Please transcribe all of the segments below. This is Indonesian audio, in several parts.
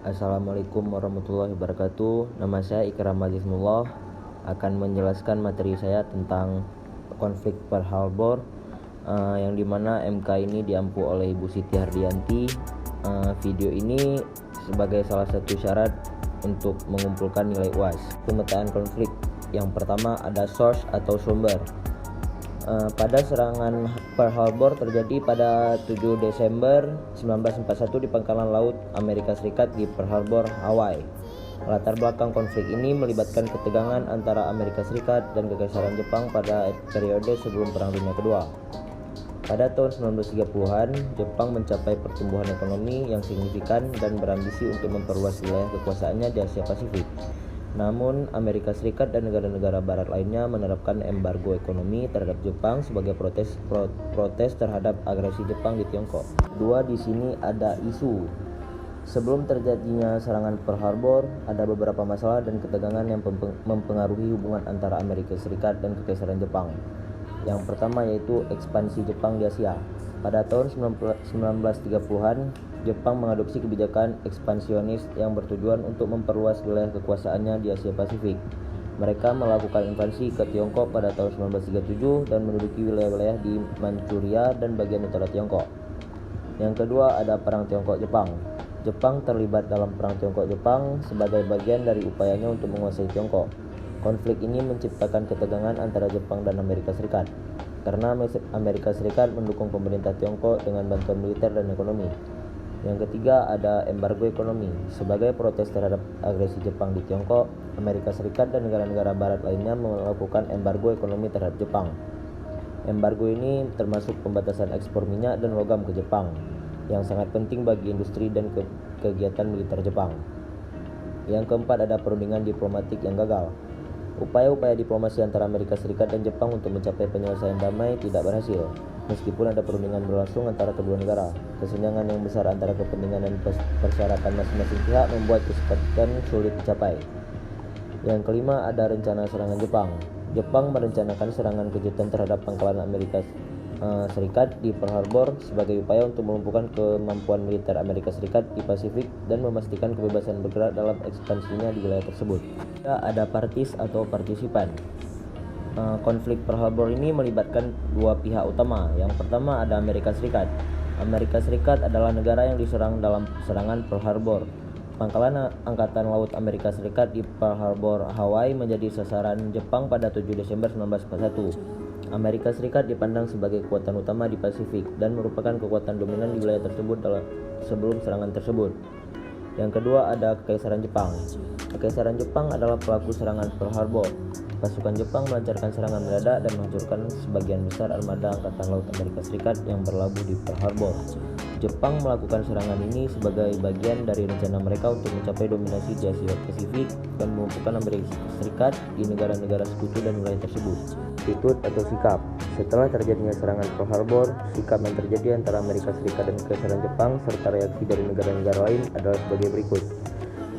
Assalamualaikum warahmatullahi wabarakatuh. Nama saya Ikram Azizullah, akan menjelaskan materi saya tentang konflik Pearl Harbor, yang dimana MK ini diampu oleh Ibu Siti Hardianti. Video ini sebagai salah satu syarat untuk mengumpulkan nilai UAS. Pemetaan konflik yang pertama ada source atau sumber. Pada serangan Pearl Harbor terjadi pada 7 Desember 1941 di pangkalan laut Amerika Serikat di Pearl Harbor, Hawaii. Latar belakang konflik ini melibatkan ketegangan antara Amerika Serikat dan Kekaisaran Jepang pada periode sebelum Perang Dunia Kedua. Pada tahun 1930-an, Jepang mencapai pertumbuhan ekonomi yang signifikan dan berambisi untuk memperluas wilayah kekuasaannya di Asia Pasifik. Namun, Amerika Serikat dan negara-negara barat lainnya menerapkan embargo ekonomi terhadap Jepang sebagai protes terhadap agresi Jepang di Tiongkok. Dua, di sini ada isu. Sebelum terjadinya serangan Pearl Harbor, ada beberapa masalah dan ketegangan yang mempengaruhi hubungan antara Amerika Serikat dan Kekaisaran Jepang. Yang pertama yaitu ekspansi Jepang di Asia. Pada tahun 1930-an, Jepang mengadopsi kebijakan ekspansionis yang bertujuan untuk memperluas wilayah kekuasaannya di Asia Pasifik. Mereka melakukan invasi ke Tiongkok pada tahun 1937 dan menduduki wilayah-wilayah di Manchuria dan bagian utara Tiongkok. Yang kedua ada Perang Tiongkok-Jepang. Jepang terlibat dalam Perang Tiongkok-Jepang sebagai bagian dari upayanya untuk menguasai Tiongkok. Konflik ini menciptakan ketegangan antara Jepang dan Amerika Serikat, karena Amerika Serikat mendukung pemerintah Tiongkok dengan bantuan militer dan ekonomi. Yang ketiga ada embargo ekonomi. Sebagai protes terhadap agresi Jepang di Tiongkok, Amerika Serikat dan negara-negara barat lainnya melakukan embargo ekonomi terhadap Jepang. Embargo ini termasuk pembatasan ekspor minyak dan logam ke Jepang, yang sangat penting bagi industri dan kegiatan militer Jepang. Yang keempat ada perundingan diplomatik yang gagal. Upaya-upaya diplomasi antara Amerika Serikat dan Jepang untuk mencapai penyelesaian damai tidak berhasil. Meskipun ada perundingan berlangsung antara kedua negara, kesenjangan yang besar antara kepentingan dan persyaratan masing-masing pihak membuat kesepakatan sulit dicapai. Yang kelima ada rencana serangan Jepang. Jepang merencanakan serangan kejutan terhadap pangkalan Amerika Serikat di Pearl Harbor sebagai upaya untuk melumpuhkan kemampuan militer Amerika Serikat di Pasifik dan memastikan kebebasan bergerak dalam ekspansinya di wilayah tersebut. Ada partis atau partisipan. Konflik Pearl Harbor ini melibatkan dua pihak utama. Yang pertama ada Amerika Serikat. Amerika Serikat adalah negara yang diserang dalam serangan Pearl Harbor. Pangkalan Angkatan Laut Amerika Serikat di Pearl Harbor, Hawaii menjadi sasaran Jepang pada 7 Desember 1941. Amerika Serikat dipandang sebagai kekuatan utama di Pasifik dan merupakan kekuatan dominan di wilayah tersebut sebelum serangan tersebut. Yang kedua ada Kekaisaran Jepang. Kekaisaran Jepang adalah pelaku serangan Pearl Harbor. Pasukan Jepang melancarkan serangan mendadak dan menghancurkan sebagian besar armada Angkatan Laut Amerika Serikat yang berlabuh di Pearl Harbor. Jepang melakukan serangan ini sebagai bagian dari rencana mereka untuk mencapai dominasi di Asia Pasifik dan melumpuhkan Amerika Serikat di negara-negara sekutu dan wilayah tersebut. Attitude atau sikap. Setelah terjadinya serangan Pearl Harbor, sikap yang terjadi antara Amerika Serikat dan Kekaisaran Jepang serta reaksi dari negara-negara lain adalah sebagai berikut.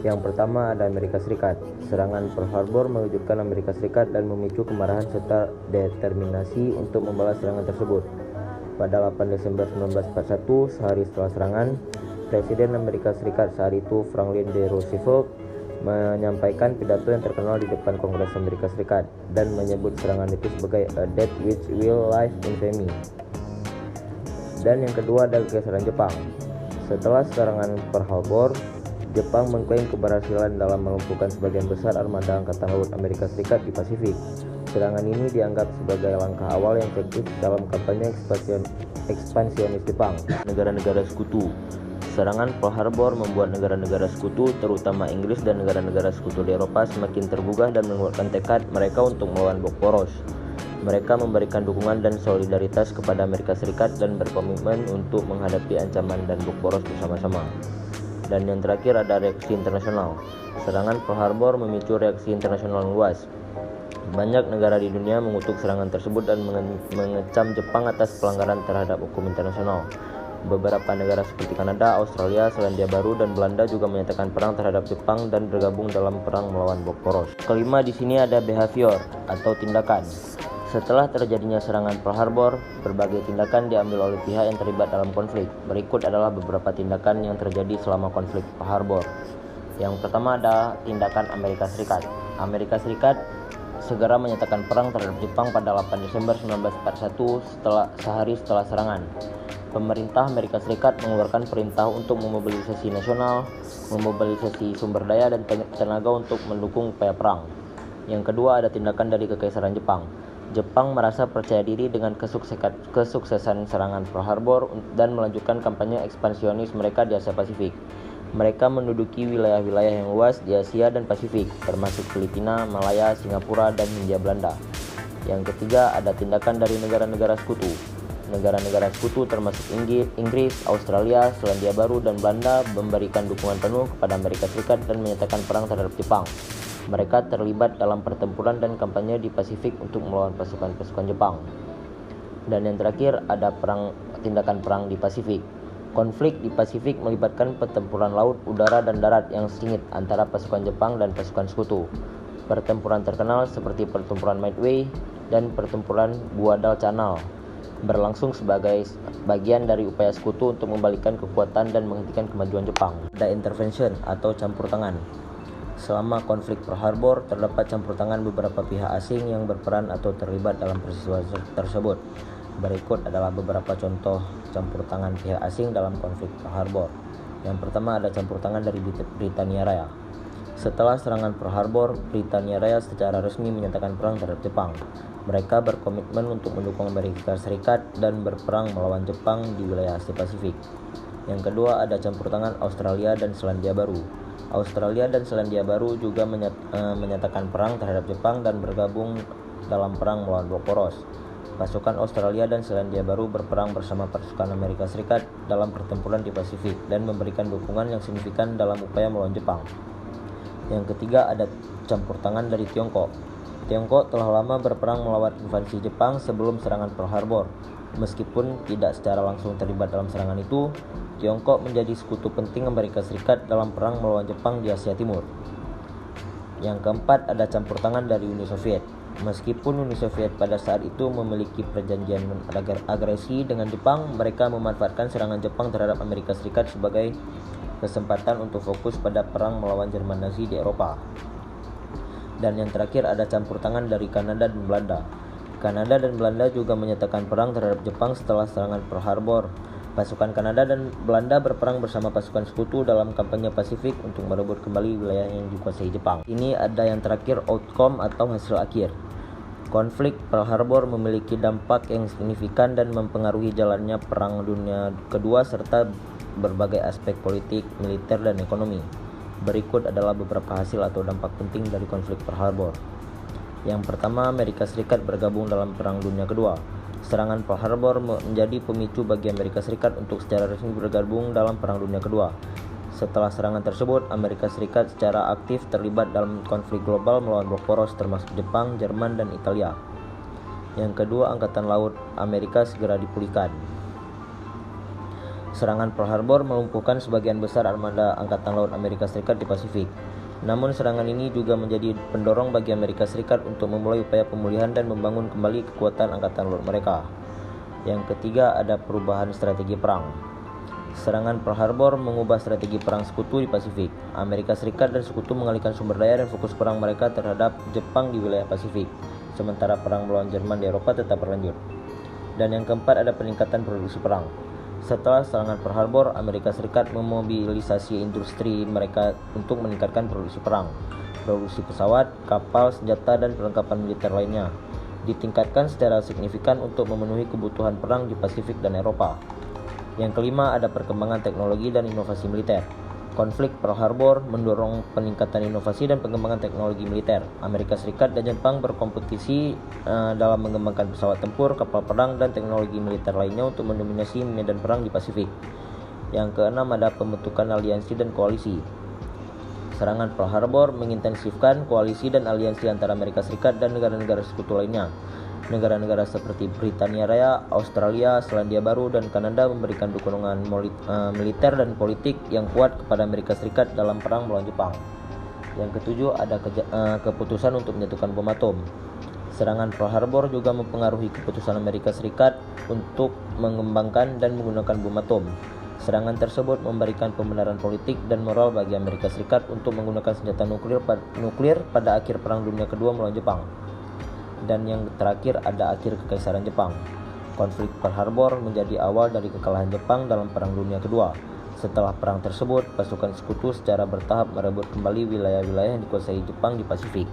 Yang pertama ada Amerika Serikat. Serangan Pearl Harbor mewujudkan Amerika Serikat dan memicu kemarahan serta determinasi untuk membalas serangan tersebut. Pada 8 Desember 1941, sehari setelah serangan, Presiden Amerika Serikat saat itu Franklin D. Roosevelt menyampaikan pidato yang terkenal di depan Kongres Amerika Serikat dan menyebut serangan itu sebagai a death which will live infamy. Dan yang kedua ada Kekaisaran Jepang. Setelah serangan Pearl Harbor, Jepang mengklaim keberhasilan dalam melumpuhkan sebagian besar armada Angkatan Laut Amerika Serikat di Pasifik. Serangan ini dianggap sebagai langkah awal yang efektif dalam kampanye ekspansionis Jepang. Negara-negara sekutu. Serangan Pearl Harbor membuat negara-negara sekutu, terutama Inggris dan negara-negara sekutu di Eropa, semakin tergugah dan menguatkan tekad mereka untuk melawan blok poros. Mereka memberikan dukungan dan solidaritas kepada Amerika Serikat dan berkomitmen untuk menghadapi ancaman dan blok poros bersama-sama. Dan yang terakhir ada reaksi internasional. Serangan Pearl Harbor memicu reaksi internasional luas. Banyak negara di dunia mengutuk serangan tersebut dan mengecam Jepang atas pelanggaran terhadap hukum internasional. Beberapa negara seperti Kanada, Australia, Selandia Baru, dan Belanda juga menyatakan perang terhadap Jepang dan bergabung dalam perang melawan blok poros. Kelima di sini ada behavior atau tindakan. Setelah terjadinya serangan Pearl Harbor, berbagai tindakan diambil oleh pihak yang terlibat dalam konflik. Berikut adalah beberapa tindakan yang terjadi selama konflik Pearl Harbor. Yang pertama ada tindakan Amerika Serikat. Amerika Serikat segera menyatakan perang terhadap Jepang pada 8 Desember 1941 sehari setelah serangan. Pemerintah Amerika Serikat mengeluarkan perintah untuk memobilisasi nasional, memobilisasi sumber daya dan tenaga untuk mendukung upaya perang. Yang kedua ada tindakan dari Kekaisaran Jepang. Jepang merasa percaya diri dengan kesuksesan serangan Pearl Harbor dan melanjutkan kampanye ekspansionis mereka di Asia Pasifik. Mereka menduduki wilayah-wilayah yang luas di Asia dan Pasifik, termasuk Filipina, Malaya, Singapura, dan Hindia Belanda. Yang ketiga, ada tindakan dari negara-negara sekutu. Negara-negara sekutu termasuk Inggris, Australia, Selandia Baru, dan Belanda memberikan dukungan penuh kepada Amerika Serikat dan menyatakan perang terhadap Jepang. Mereka terlibat dalam pertempuran dan kampanye di Pasifik untuk melawan pasukan-pasukan Jepang. Dan yang terakhir, ada tindakan perang di Pasifik. Konflik di Pasifik melibatkan pertempuran laut, udara, dan darat yang sengit antara pasukan Jepang dan pasukan sekutu. Pertempuran terkenal seperti pertempuran Midway dan pertempuran Guadalcanal berlangsung sebagai bagian dari upaya sekutu untuk membalikkan kekuatan dan menghentikan kemajuan Jepang. Ada intervention atau campur tangan. Selama konflik Pearl Harbor, terdapat campur tangan beberapa pihak asing yang berperan atau terlibat dalam peristiwa tersebut. Berikut adalah beberapa contoh campur tangan pihak asing dalam konflik Pearl Harbor. Yang pertama ada campur tangan dari Britania Raya. Setelah serangan Pearl Harbor, Britania Raya secara resmi menyatakan perang terhadap Jepang. Mereka berkomitmen untuk mendukung Amerika Serikat dan berperang melawan Jepang di wilayah Asia Pasifik. Yang kedua ada campur tangan Australia dan Selandia Baru. Australia dan Selandia Baru juga menyatakan perang terhadap Jepang dan bergabung dalam perang melawan Blok Poros. Pasukan Australia dan Selandia Baru berperang bersama pasukan Amerika Serikat dalam pertempuran di Pasifik dan memberikan dukungan yang signifikan dalam upaya melawan Jepang. Yang ketiga ada campur tangan dari Tiongkok. Tiongkok telah lama berperang melawan invasi Jepang sebelum serangan Pearl Harbor. Meskipun tidak secara langsung terlibat dalam serangan itu, Tiongkok menjadi sekutu penting Amerika Serikat dalam perang melawan Jepang di Asia Timur. Yang keempat ada campur tangan dari Uni Soviet. Meskipun Uni Soviet pada saat itu memiliki perjanjian agresi dengan Jepang, mereka memanfaatkan serangan Jepang terhadap Amerika Serikat sebagai kesempatan untuk fokus pada perang melawan Jerman Nazi di Eropa. Dan yang terakhir ada campur tangan dari Kanada dan Belanda. Kanada dan Belanda juga menyatakan perang terhadap Jepang setelah serangan Pearl Harbor. Pasukan Kanada dan Belanda berperang bersama pasukan sekutu dalam kampanye Pasifik untuk merebut kembali wilayah yang dikuasai Jepang. Ini ada yang terakhir outcome atau hasil akhir. Konflik Pearl Harbor memiliki dampak yang signifikan dan mempengaruhi jalannya Perang Dunia Kedua serta berbagai aspek politik, militer, dan ekonomi. Berikut adalah beberapa hasil atau dampak penting dari konflik Pearl Harbor. Yang pertama, Amerika Serikat bergabung dalam Perang Dunia Kedua. Serangan Pearl Harbor menjadi pemicu bagi Amerika Serikat untuk secara resmi bergabung dalam Perang Dunia Kedua. Setelah serangan tersebut, Amerika Serikat secara aktif terlibat dalam konflik global melawan Blok Poros termasuk Jepang, Jerman, dan Italia. Yang kedua, Angkatan Laut Amerika segera dipulihkan. Serangan Pearl Harbor melumpuhkan sebagian besar armada Angkatan Laut Amerika Serikat di Pasifik. Namun serangan ini juga menjadi pendorong bagi Amerika Serikat untuk memulai upaya pemulihan dan membangun kembali kekuatan Angkatan Laut mereka. Yang ketiga, ada perubahan strategi perang. Serangan Pearl Harbor mengubah strategi perang sekutu di Pasifik. Amerika Serikat dan sekutu mengalihkan sumber daya dan fokus perang mereka terhadap Jepang di wilayah Pasifik, sementara perang melawan Jerman di Eropa tetap berlanjut. Dan yang keempat ada peningkatan produksi perang. Setelah serangan Pearl Harbor, Amerika Serikat memobilisasi industri mereka untuk meningkatkan produksi perang. Produksi pesawat, kapal, senjata, dan perlengkapan militer lainnya ditingkatkan secara signifikan untuk memenuhi kebutuhan perang di Pasifik dan Eropa. Yang kelima ada perkembangan teknologi dan inovasi militer. Konflik Pearl Harbor mendorong peningkatan inovasi dan pengembangan teknologi militer. Amerika Serikat dan Jepang berkompetisi dalam mengembangkan pesawat tempur, kapal perang, dan teknologi militer lainnya untuk mendominasi medan perang di Pasifik. Yang keenam ada pembentukan aliansi dan koalisi. Serangan Pearl Harbor mengintensifkan koalisi dan aliansi antara Amerika Serikat dan negara-negara sekutu lainnya. Negara-negara seperti Britania Raya, Australia, Selandia Baru, dan Kanada memberikan dukungan militer dan politik yang kuat kepada Amerika Serikat dalam perang melawan Jepang. Yang ketujuh ada keputusan untuk menjatuhkan bom atom. Serangan Pearl Harbor juga mempengaruhi keputusan Amerika Serikat untuk mengembangkan dan menggunakan bom atom. Serangan tersebut memberikan pembenaran politik dan moral bagi Amerika Serikat untuk menggunakan senjata nuklir pada akhir Perang Dunia Kedua melawan Jepang. Dan yang terakhir ada akhir Kekaisaran Jepang. Konflik Pearl Harbor menjadi awal dari kekalahan Jepang dalam Perang Dunia Kedua. Setelah perang tersebut, pasukan Sekutu secara bertahap merebut kembali wilayah-wilayah yang dikuasai Jepang di Pasifik.